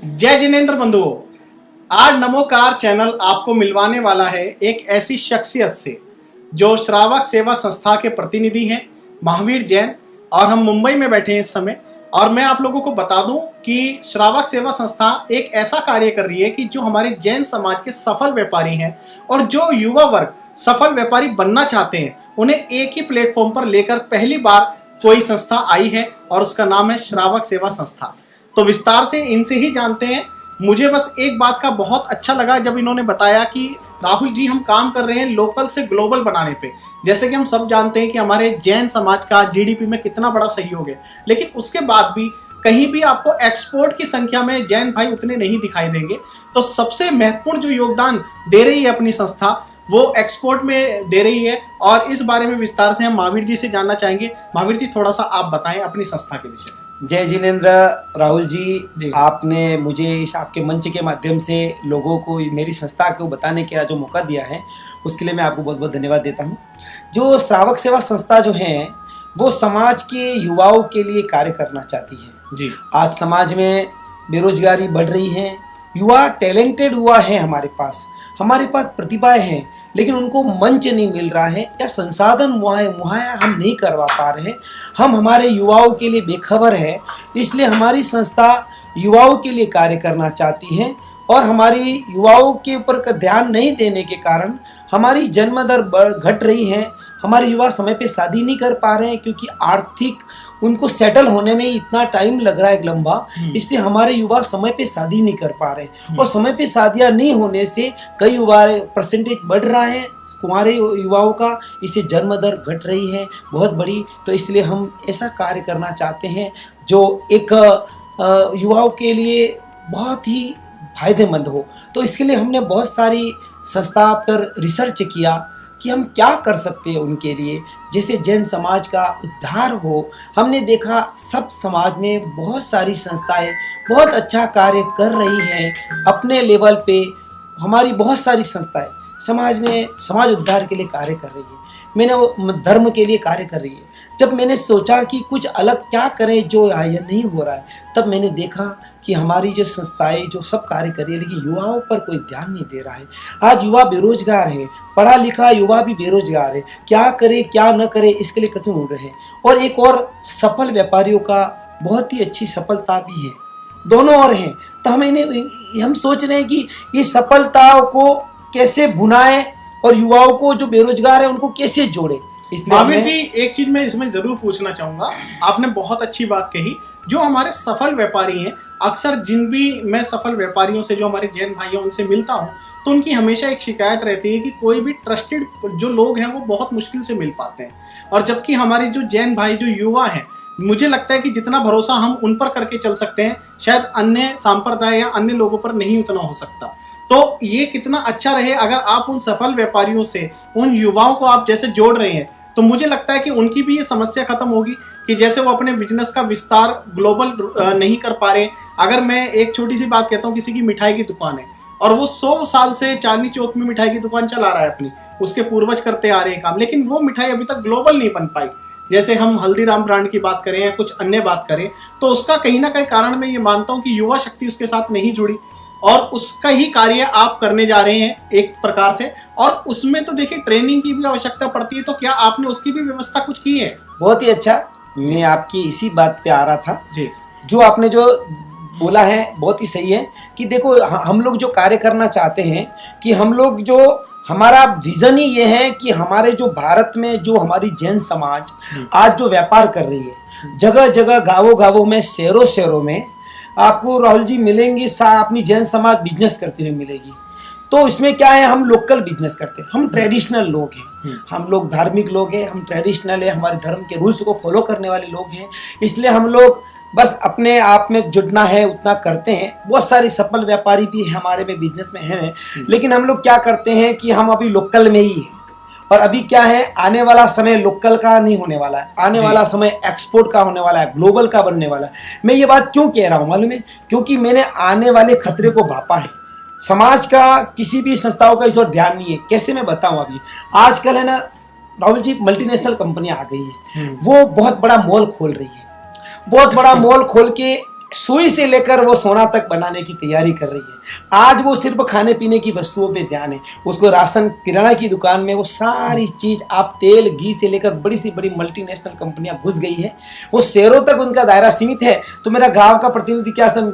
जय जिनेंद्र बंधुओं, आज नमोकार चैनल आपको मिलवाने वाला है एक ऐसी शख्सियत से जो श्रावक सेवा संस्था के प्रतिनिधि हैं, महावीर जैन। और हम मुंबई में बैठे हैं इस समय। और मैं आप लोगों को बता दूं कि श्रावक सेवा संस्था एक ऐसा कार्य कर रही है कि जो हमारे जैन समाज के सफल व्यापारी हैं और जो युवा वर्ग सफल व्यापारी बनना चाहते हैं, उन्हें एक ही प्लेटफॉर्म पर लेकर पहली बार कोई संस्था आई है और उसका नाम है श्रावक सेवा संस्था। तो विस्तार से इनसे ही जानते हैं। मुझे बस एक बात का बहुत अच्छा लगा जब इन्होंने बताया कि राहुल जी, हम काम कर रहे हैं लोकल से ग्लोबल बनाने पे। जैसे कि हम सब जानते हैं कि हमारे जैन समाज का जीडीपी में कितना बड़ा सहयोग है, लेकिन उसके बाद भी कहीं भी आपको एक्सपोर्ट की संख्या में जैन भाई उतने नहीं दिखाई देंगे। तो सबसे महत्वपूर्ण जो योगदान दे रही है अपनी संस्था, वो एक्सपोर्ट में दे रही है। और इस बारे में विस्तार से हम महावीर जी से जानना चाहेंगे। महावीर जी, थोड़ा सा आप बताएं अपनी संस्था के विषय में। जय जिनेंद्र। राहुल जी, आपने मुझे इस आपके मंच के माध्यम से लोगों को मेरी संस्था को बताने का जो मौका दिया है, उसके लिए मैं आपको बहुत बहुत धन्यवाद देता हूं। जो श्रावक सेवा संस्था जो है वो समाज के युवाओं के लिए कार्य करना चाहती है जी। आज समाज में बेरोजगारी बढ़ रही है, युवा टैलेंटेड युवा है, हमारे पास प्रतिभाएं हैं, लेकिन उनको मंच नहीं मिल रहा है या संसाधन मुहैया हम नहीं करवा पा रहे हैं। हम हमारे युवाओं के लिए बेखबर है, इसलिए हमारी संस्था युवाओं के लिए कार्य करना चाहती है। और हमारी युवाओं के ऊपर ध्यान नहीं देने के कारण हमारी जन्म दर घट रही है। हमारे युवा समय पे शादी नहीं कर पा रहे हैं क्योंकि आर्थिक उनको सेटल होने में इतना टाइम लग रहा है लंबा, इसलिए हमारे युवा समय पे शादी नहीं कर पा रहे। और समय पे शादियां नहीं होने से कई युवा परसेंटेज बढ़ रहा है कुंवारे युवाओं का, इससे जन्म दर घट रही है बहुत बड़ी। तो इसलिए हम ऐसा कार्य करना चाहते हैं जो एक युवाओं के लिए बहुत ही फायदेमंद हो। तो इसके लिए हमने बहुत सारी संस्था पर रिसर्च किया कि हम क्या कर सकते हैं उनके लिए, जैसे जैन समाज का उद्धार हो। हमने देखा सब समाज में बहुत सारी संस्थाएं बहुत अच्छा कार्य कर रही हैं अपने लेवल पे। हमारी बहुत सारी संस्थाएं समाज में समाज उद्धार के लिए कार्य कर रही है, मैंने वो धर्म के लिए कार्य कर रही है। जब मैंने सोचा कि कुछ अलग क्या करें जो ये नहीं हो रहा है, तब मैंने देखा कि हमारी जो संस्थाएं जो सब कार्य कर रही है, लेकिन युवाओं पर कोई ध्यान नहीं दे रहा है। आज युवा बेरोजगार है, पढ़ा लिखा युवा भी बेरोजगार है, क्या करे क्या न करे इसके लिए कदम उड़ रहे हैं। और एक और सफल व्यापारियों का बहुत ही अच्छी सफलता भी है, दोनों और हैं। तो हम सोच रहे हैं कि ये सफलताओं को कैसे भुनाएं और युवाओं को जो बेरोजगार है उनको कैसे जोड़े। महावीर जी, एक चीज मैं इसमें जरूर पूछना चाहूंगा। आपने बहुत अच्छी बात कही। जो हमारे सफल व्यापारी हैं, अक्सर जिन भी मैं सफल व्यापारियों से जो हमारे जैन भाई हैं उनसे मिलता हूं, तो उनकी हमेशा एक शिकायत रहती है कि कोई भी ट्रस्टेड जो लोग हैं वो बहुत मुश्किल से मिल पाते हैं। और जबकि हमारे जो जैन भाई जो युवा हैं, मुझे लगता है कि जितना भरोसा हम उन पर करके चल सकते हैं, शायद अन्य संप्रदाय या अन्य लोगों पर नहीं उतना हो सकता। तो ये कितना अच्छा रहे अगर आप उन सफल व्यापारियों से उन युवाओं को आप जैसे जोड़ रहे हैं, तो मुझे लगता है कि उनकी भी ये समस्या खत्म होगी कि जैसे वो अपने बिजनेस का विस्तार ग्लोबल नहीं कर पा रहे। अगर मैं एक छोटी सी बात कहता हूँ, किसी की मिठाई की दुकान है और वो 100 साल से चांदनी चौक में मिठाई की दुकान चला रहा है अपनी, उसके पूर्वज करते आ रहे हैं काम, लेकिन वो मिठाई अभी तक ग्लोबल नहीं बन पाई। जैसे हम हल्दीराम ब्रांड की बात करें या कुछ अन्य बात करें, तो उसका कहीं ना कहीं कारण मैं ये मानता हूँ कि युवा शक्ति उसके साथ नहीं जुड़ी। और उसका ही कार्य आप करने जा रहे हैं एक प्रकार से। और उसमें तो देखिए ट्रेनिंग की भी आवश्यकता पड़ती है, तो क्या आपने उसकी भी व्यवस्था कुछ की है? बहुत ही अच्छा, मैं आपकी इसी बात पे आ रहा था जी। जो आपने जो बोला है बहुत ही सही है कि देखो हम लोग जो कार्य करना चाहते हैं कि हम लोग जो हमारा विजन ही ये है कि हमारे जो भारत में जो हमारी जैन समाज आज जो व्यापार कर रही है, जगह जगह गाँवों गाँवों में शहरों शहरों में आपको राहुल जी मिलेंगी अपनी जैन समाज बिजनेस करती हुई मिलेगी। तो इसमें क्या है, हम लोकल बिजनेस करते हैं, हम ट्रेडिशनल लोग हैं, हम लोग धार्मिक लोग हैं, हम ट्रेडिशनल है, हमारे धर्म के रूल्स को फॉलो करने वाले लोग हैं। इसलिए हम लोग बस अपने आप में जुटना है उतना करते हैं। बहुत सारे सफल व्यापारी भी हमारे में बिजनेस में हैं, लेकिन हम लोग क्या करते हैं कि हम अभी लोकल में ही हैं। और अभी क्या है, आने वाला समय लोकल का नहीं होने वाला है, आने वाला समय एक्सपोर्ट का होने वाला है, ग्लोबल का बनने वाला है। मैं ये बात क्यों कह रहा हूँ मालूम है, क्योंकि मैंने आने वाले खतरे को भापा है। समाज का किसी भी संस्थाओं का इस ओर ध्यान नहीं है। कैसे मैं बताऊं, अभी आजकल है ना राहुल जी, मल्टीनेशनल कंपनियां आ गई है, वो बहुत बड़ा मॉल खोल रही है, बहुत बड़ा मॉल खोल के सुई से लेकर वो सोना तक बनाने की तैयारी कर रही है। आज वो सिर्फ खाने पीने की वस्तुओं पे ध्यान है, उसको राशन किराना की दुकान में वो सारी चीज, आप तेल घी से लेकर बड़ी सी बड़ी मल्टीनेशनल कंपनियां घुस गई है। वो शहरों तक उनका दायरा सीमित है। तो मेरा गांव का प्रतिनिधि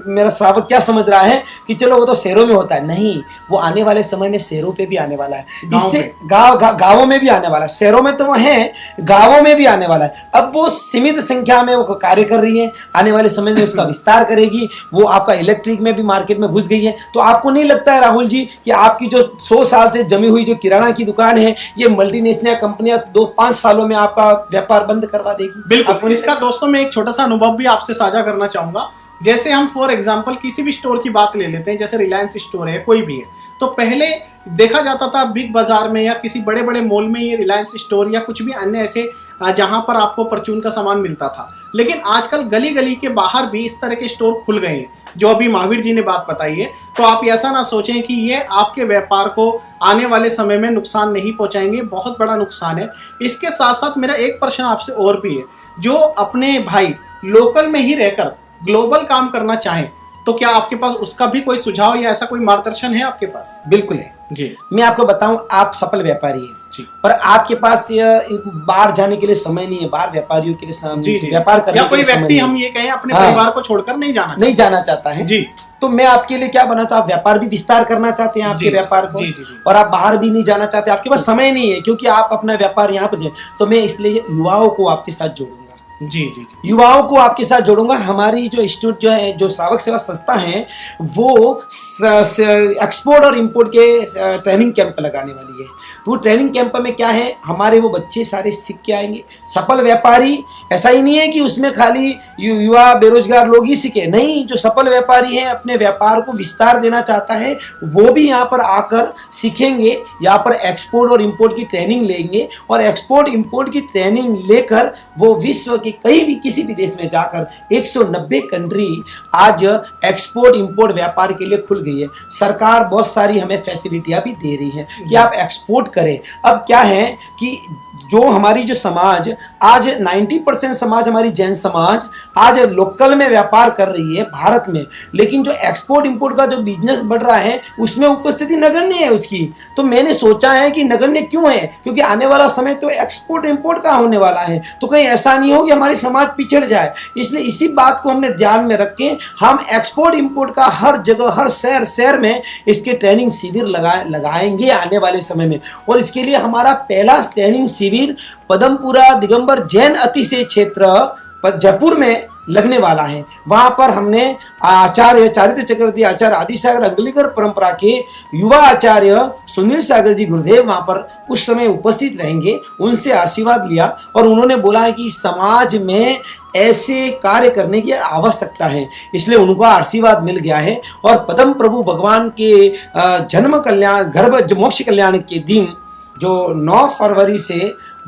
मेरा श्रावक क्या समझ रहा है कि चलो वो तो शहरों में होता है, नहीं, वो आने वाले समय में शहरों पे भी आने वाला है। इससे गाँवों में भी आने वाला है, शहरों में तो वो है, गाँवों में भी आने वाला है। अब वो सीमित संख्या में वो कार्य कर रही है, आने वाले समय में उसका विस्तार करेगी। वो आपका इलेक्ट्रिक में भी मार्केट में घुस गई है। तो आपको नहीं लगता है राहुल जी कि आपकी जो 100 साल से जमी हुई जो किराना की दुकान है, ये मल्टीनेशनल कंपनियां 2-5 सालों में आपका व्यापार बंद करवा देगी? बिल्कुल। इसका दोस्तों मैं एक छोटा सा अनुभव भी आपसे साझा करना चाहूंगा। जैसे हम फॉर एग्जांपल किसी भी स्टोर की बात ले लेते हैं, जैसे रिलायंस स्टोर है, कोई भी है, तो पहले देखा जाता था बिग बाजार में या किसी बड़े बड़े मॉल में ये रिलायंस स्टोर या कुछ भी अन्य ऐसे जहां पर आपको परचून का सामान मिलता था। लेकिन आजकल गली गली के बाहर भी इस तरह के स्टोर खुल गए हैं, जो अभी महावीर जी ने बात बताई है। तो आप ऐसा ना सोचें कि ये आपके व्यापार को आने वाले समय में नुकसान नहीं पहुंचाएंगे, बहुत बड़ा नुकसान है। इसके साथ साथ मेरा एक प्रश्न आपसे और भी है, जो अपने भाई लोकल में ही रहकर ग्लोबल काम करना चाहें, तो क्या आपके पास उसका भी कोई सुझाव या ऐसा कोई मार्गदर्शन है आपके पास? बिल्कुल है जी। मैं आपको बताऊं, आप सफल व्यापारी हैं जी, और आपके पास बाहर जाने के लिए समय नहीं है, बाहर व्यापारियों के लिए व्यापार करने या कोई व्यक्ति हम ये कहें अपने परिवार को छोड़कर नहीं जाना चाहता है जी, तो मैं आपके लिए क्या बना, तो आप व्यापार भी विस्तार करना चाहते हैं आपके व्यापार को, और आप बाहर भी नहीं जाना चाहते, आपके पास समय नहीं है क्योंकि आप अपना व्यापार यहाँ पर, तो मैं इसलिए युवाओं को आपके साथ जोड़ूंगा। जी जी जी, युवाओं को आपके साथ जोड़ूंगा। हमारी जो इंस्टीट्यूट जो है, जो श्रावक सेवा संस्था है, वो एक्सपोर्ट और इंपोर्ट के ट्रेनिंग कैंप लगाने वाली है। तो वो ट्रेनिंग कैंप में क्या है, हमारे वो बच्चे सारे सीख के आएंगे। सफल व्यापारी ऐसा ही नहीं है कि उसमें खाली युवा बेरोजगार लोग ही सीखे, नहीं, जो सफल व्यापारी है अपने व्यापार को विस्तार देना चाहता है, वो भी यहाँ पर आकर सीखेंगे, यहाँ पर एक्सपोर्ट और इंपोर्ट की ट्रेनिंग लेंगे, और एक्सपोर्ट इंपोर्ट की ट्रेनिंग लेकर वो विश्व के कहीं भी किसी भी देश में जाकर 190 कंट्री आज एक्सपोर्ट इंपोर्ट व्यापार के लिए खुल गई है। सरकार बहुत सारी हमें फैसिलिटियां भी दे रही है कि आप एक्सपोर्ट करें। अब क्या है कि जो हमारी जो समाज आज 90% समाज, हमारी जैन समाज आज लोकल में व्यापार कर रही है भारत में, लेकिन जो एक्सपोर्ट इंपोर्ट का जो बिजनेस बढ़ रहा है उसमें उपस्थिति नगण्य है उसकी। तो मैंने सोचा है कि नगण्य क्यों है, क्योंकि आने वाला समय तो एक्सपोर्ट इंपोर्ट का होने वाला है, तो कहीं ऐसा नहीं हो कि हमारी समाज पिछड़ जाए। इसलिए इसी बात को हमने ध्यान में रख के हम एक्सपोर्ट इंपोर्ट का हर जगह, हर शहर में इसके ट्रेनिंग शिविर लगाएंगे आने वाले समय में। और इसके लिए हमारा पहला ट्रेनिंग शिविर पदमपुरा दिगंबर जैन अतिशय क्षेत्र जयपुर में लगने वाला है। वहां पर हमने आचार्य चारित्र चक्रवर्ती आचार्य आदिसागर अंगलिकर परंपरा के युवा आचार्य सुनील सागर जी गुरुदेव वहां पर उस समय उपस्थित रहेंगे। उनसे आशीर्वाद लिया और उन्होंने बोला है कि समाज में ऐसे कार्य करने की आवश्यकता है, इसलिए उनको आशीर्वाद मिल गया है। और पदम प्रभु भगवान के जन्म कल्याण, गर्भ मोक्ष कल्याण के दिन जो 9 फरवरी से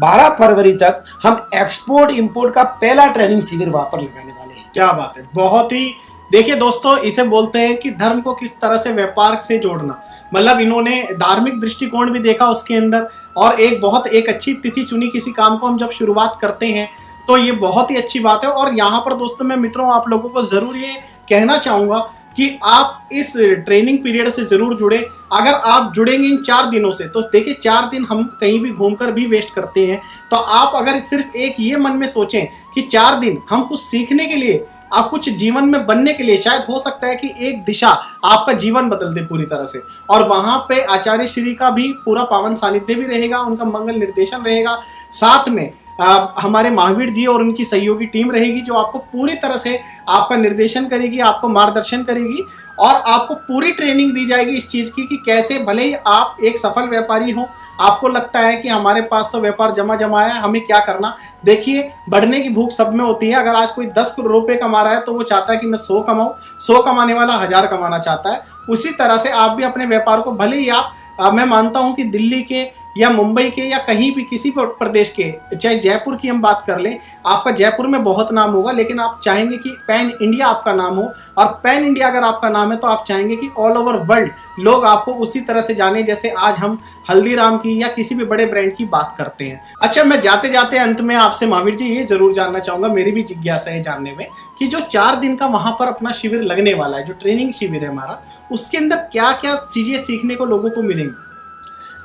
12 फरवरी तक हम एक्सपोर्ट इंपोर्ट का पहला ट्रेनिंग शिविर वहां पर लगाने वाले हैं। क्या बात है, बहुत ही। देखिए दोस्तों, इसे बोलते हैं कि धर्म को किस तरह से व्यापार से जोड़ना, मतलब इन्होंने धार्मिक दृष्टिकोण भी देखा उसके अंदर, और एक अच्छी तिथि चुनी। किसी काम को हम जब शुरुआत करते हैं तो ये बहुत ही अच्छी बात है। और यहाँ पर दोस्तों मैं मित्रों आप लोगों को जरूर ये कहना चाहूंगा कि आप इस ट्रेनिंग पीरियड से जरूर जुड़े। अगर आप जुड़ेंगे इन 4 दिनों से, तो देखिए 4 दिन हम कहीं भी घूमकर भी वेस्ट करते हैं। तो आप अगर सिर्फ एक ये मन में सोचें कि 4 दिन हम कुछ सीखने के लिए, आप कुछ जीवन में बनने के लिए, शायद हो सकता है कि एक दिशा आपका जीवन बदल दे पूरी तरह से। और वहां पे आचार्य श्री का भी पूरा पावन सानिध्य भी रहेगा, उनका मंगल निर्देशन रहेगा, साथ में हमारे महावीर जी और उनकी सहयोगी टीम रहेगी, जो आपको पूरी तरह से आपका निर्देशन करेगी, आपको मार्गदर्शन करेगी, और आपको पूरी ट्रेनिंग दी जाएगी इस चीज़ की कि कैसे, भले ही आप एक सफल व्यापारी हो, आपको लगता है कि हमारे पास तो व्यापार जमा है, हमें क्या करना। देखिए, बढ़ने की भूख सब में होती है। अगर आज कोई 10 करोड़ रुपये कमा रहा है तो वो चाहता है कि मैं 100 कमाऊँ, 100 कमाने वाला 1000 कमाना चाहता है। उसी तरह से आप भी अपने व्यापार को, भले ही आप मैं मानता हूं कि दिल्ली के या मुंबई के या कहीं भी किसी प्रदेश के, चाहे जयपुर की हम बात कर लें, आपका जयपुर में बहुत नाम होगा, लेकिन आप चाहेंगे कि पैन इंडिया आपका नाम हो, और पैन इंडिया अगर आपका नाम है तो आप चाहेंगे कि ऑल ओवर वर्ल्ड लोग आपको उसी तरह से जाने जैसे आज हम हल्दीराम की या किसी भी बड़े ब्रांड की बात करते हैं। अच्छा, मैं जाते जाते अंत में आपसे महावीर जी ये जरूर जानना चाहूंगा, मेरी भी जिज्ञासा है जानने में कि जो 4 दिन का वहां पर अपना शिविर लगने वाला है, जो ट्रेनिंग शिविर है हमारा, उसके अंदर क्या क्या चीजें सीखने को लोगों को मिलेंगी?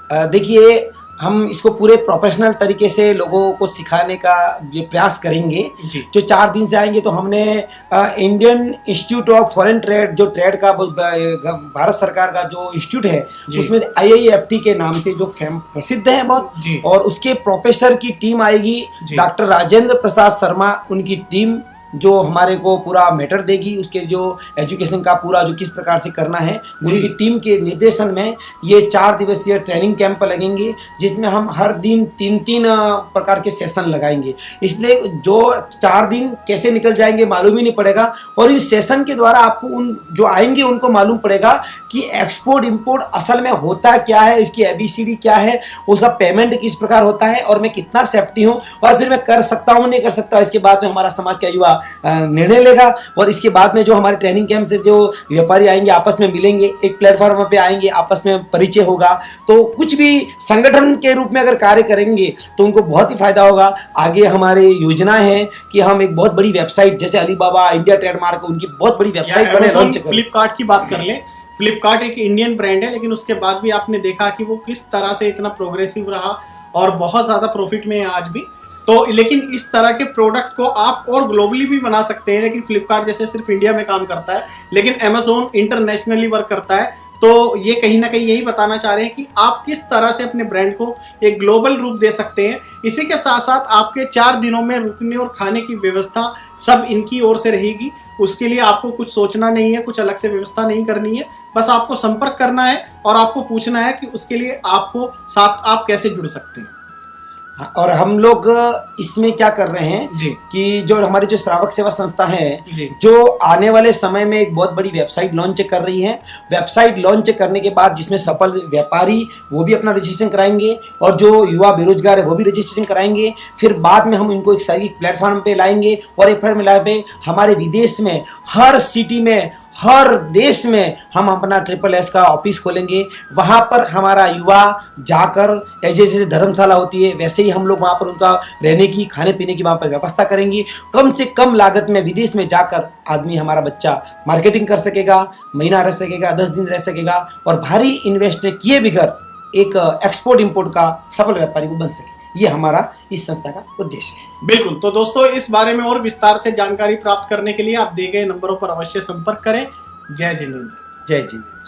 देखिए, हम इसको पूरे प्रोफेशनल तरीके से लोगों को सिखाने का ये प्रयास करेंगे। जो 4 दिन से आएंगे तो हमने Indian institute of foreign trade, जो ट्रेड का भारत सरकार का जो इंस्टीट्यूट है, उसमें IIFT के नाम से जो प्रसिद्ध है बहुत, और उसके प्रोफेसर की टीम आएगी, डॉक्टर राजेंद्र प्रसाद शर्मा, उनकी टीम जो हमारे को पूरा मैटर देगी, उसके जो एजुकेशन का पूरा जो किस प्रकार से करना है, उनकी टीम के निर्देशन में ये 4 दिवसीय ट्रेनिंग कैंप लगेंगे, जिसमें हम हर दिन 3-3 प्रकार के सेशन लगाएंगे। इसलिए जो 4 दिन कैसे निकल जाएंगे मालूम ही नहीं पड़ेगा, और इस सेशन के द्वारा आपको उन जो आएंगे उनको मालूम पड़ेगा कि एक्सपोर्ट इंपोर्ट असल में होता क्या है, इसकी ABCD क्या है, उसका पेमेंट किस प्रकार होता है, और मैं कितना सेफ्टी हूँ, और फिर मैं कर सकता हूँ नहीं कर सकता। इसके बाद में हमारा समाज का युवा निर्णय लेगा, और इसके बाद में जो हमारे ट्रेनिंग कैंप से जो व्यापारी आएंगे आपस में मिलेंगे, एक प्लेटफॉर्म पे आएंगे, आपस में परिचय होगा, तो कुछ भी संगठन के रूप में अगर कार्य करेंगे तो उनको बहुत ही फायदा होगा। आगे हमारे योजना है कि हम एक बहुत बड़ी वेबसाइट, जैसे अलीबाबा, इंडिया ट्रेडमार्क, उनकी बहुत बड़ी वेबसाइट बने, लॉन्च करें। फ्लिपकार्ट की बात कर लें, फ्लिपकार्ट एक इंडियन ब्रांड है, लेकिन उसके बाद भी आपने देखा कि वो किस तरह से इतना प्रोग्रेसिव रहा और बहुत ज्यादा प्रॉफिट में है आज भी। तो लेकिन इस तरह के प्रोडक्ट को आप और ग्लोबली भी बना सकते हैं, लेकिन फ्लिपकार्ट जैसे सिर्फ इंडिया में काम करता है, लेकिन अमेज़न इंटरनेशनली वर्क करता है। तो ये कहीं ना कहीं यही बताना चाह रहे हैं कि आप किस तरह से अपने ब्रांड को एक ग्लोबल रूप दे सकते हैं। इसी के साथ साथ आपके 4 दिनों में रुकने और खाने की व्यवस्था सब इनकी ओर से रहेगी। उसके लिए आपको कुछ सोचना नहीं है, कुछ अलग से व्यवस्था नहीं करनी है, बस आपको संपर्क करना है और आपको पूछना है कि उसके लिए आपको साथ आप कैसे जुड़ सकते हैं। और हम लोग इसमें क्या कर रहे हैं कि जो हमारी जो श्रावक सेवा संस्था है, जो आने वाले समय में एक बहुत बड़ी वेबसाइट लॉन्च कर रही है। वेबसाइट लॉन्च करने के बाद जिसमें सफल व्यापारी वो भी अपना रजिस्ट्रेशन कराएंगे, और जो युवा बेरोजगार है वो भी रजिस्ट्रेशन कराएंगे। फिर बाद में हम इनको एक सही प्लेटफॉर्म पे लाएंगे, और एक प्लेटफॉर्म पे हमारे विदेश में हर सिटी में, हर देश में हम अपना SSS का ऑफिस खोलेंगे। वहाँ पर हमारा युवा जाकर, जैसे धर्मशाला होती है वैसे ही हम लोग वहाँ पर उनका रहने की, खाने पीने की वहाँ पर व्यवस्था करेंगे। कम से कम लागत में विदेश में जाकर आदमी, हमारा बच्चा मार्केटिंग कर सकेगा, महीना रह सकेगा, 10 दिन रह सकेगा, और भारी इन्वेस्ट किए बगैर एक एक्सपोर्ट इंपोर्ट का सफल व्यापारी वो बन सके। ये हमारा इस संस्था का उद्देश्य है। बिल्कुल। तो दोस्तों, इस बारे में और विस्तार से जानकारी प्राप्त करने के लिए आप दिए गए नंबरों पर अवश्य संपर्क करें। जय जिनेंद्र। जय जिनेंद्र।